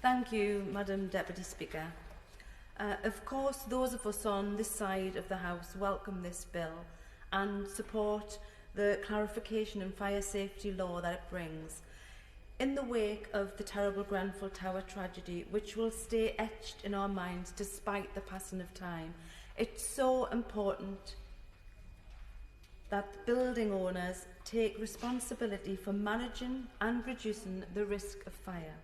Thank you, Madam Deputy Speaker. Of course, those of us on this side of the House welcome this bill and support the clarification in fire safety law that it brings. In the wake of the terrible Grenfell Tower tragedy, which will stay etched in our minds despite the passing of time, it's so important that building owners take responsibility for managing and reducing the risk of fire.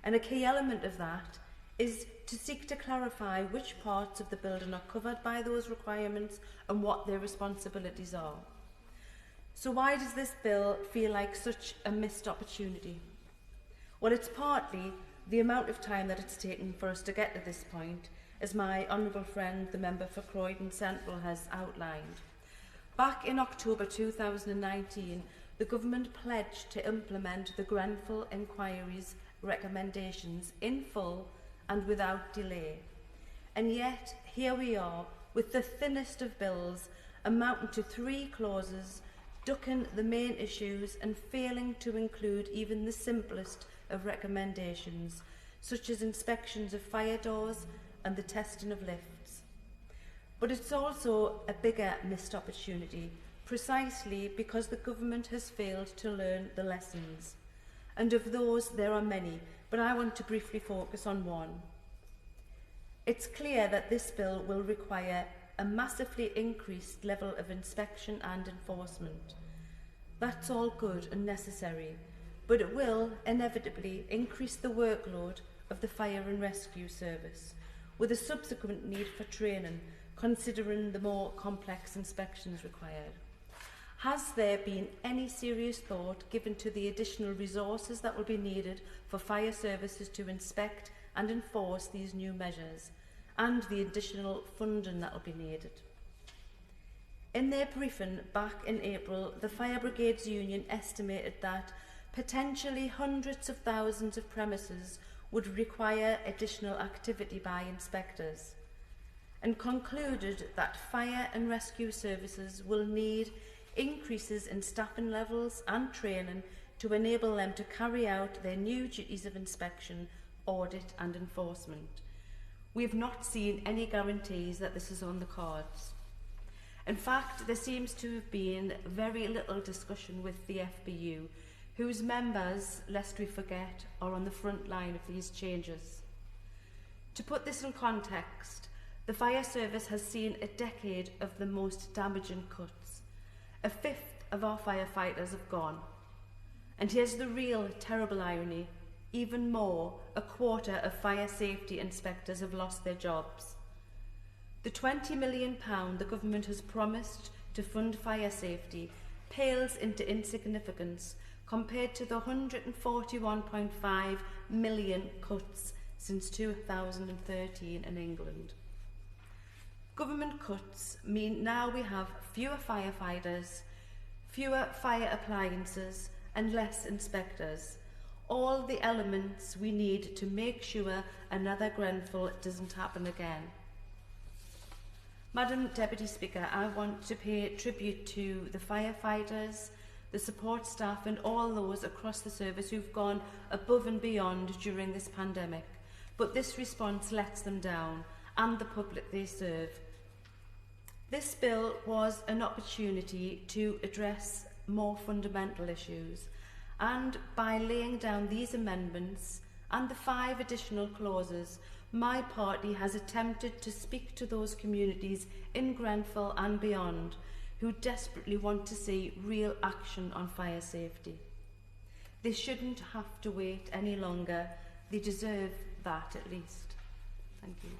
And a key element of that is to seek to clarify which parts of the building are covered by those requirements and what their responsibilities are. So why does this bill feel like such a missed opportunity? Well, it's partly the amount of time that it's taken for us to get to this point, as my honourable friend, the member for Croydon Central, has outlined. Back in October 2019, the government pledged to implement the Grenfell Inquiry's recommendations in full and without delay. And yet, here we are, with the thinnest of bills, amounting to 3 clauses, ducking the main issues and failing to include even the simplest of recommendations, such as inspections of fire doors and the testing of lifts. But it's also a bigger missed opportunity, precisely because the government has failed to learn the lessons. And of those, there are many, but I want to briefly focus on one. It's clear that this bill will require a massively increased level of inspection and enforcement. That's all good and necessary, but it will inevitably increase the workload of the fire and rescue service, with a subsequent need for training, considering the more complex inspections required. Has there been any serious thought given to the additional resources that will be needed for fire services to inspect and enforce these new measures, and the additional funding that will be needed? In their briefing back in April, the Fire Brigades Union estimated that potentially hundreds of thousands of premises would require additional activity by inspectors, and concluded that fire and rescue services will need increases in staffing levels and training to enable them to carry out their new duties of inspection, audit and enforcement. We have not seen any guarantees that this is on the cards. In fact, there seems to have been very little discussion with the FBU, whose members, lest we forget, are on the front line of these changes. To put this in context, the fire service has seen a decade of the most damaging cuts. 1/5 of our firefighters have gone. And here's the real terrible irony: even more, 1/4 of fire safety inspectors have lost their jobs. The £20 million the government has promised to fund fire safety pales into insignificance compared to the £141.5 million cuts since 2013 in England. Government cuts mean now we have fewer firefighters, fewer fire appliances and less inspectors. All the elements we need to make sure another Grenfell doesn't happen again. Madam Deputy Speaker, I want to pay tribute to the firefighters, the support staff and all those across the service who've gone above and beyond during this pandemic. But this response lets them down and the public they serve. This bill was an opportunity to address more fundamental issues, and by laying down these amendments and the 5 additional clauses, my party has attempted to speak to those communities in Grenfell and beyond who desperately want to see real action on fire safety. They shouldn't have to wait any longer. They deserve that at least. Thank you.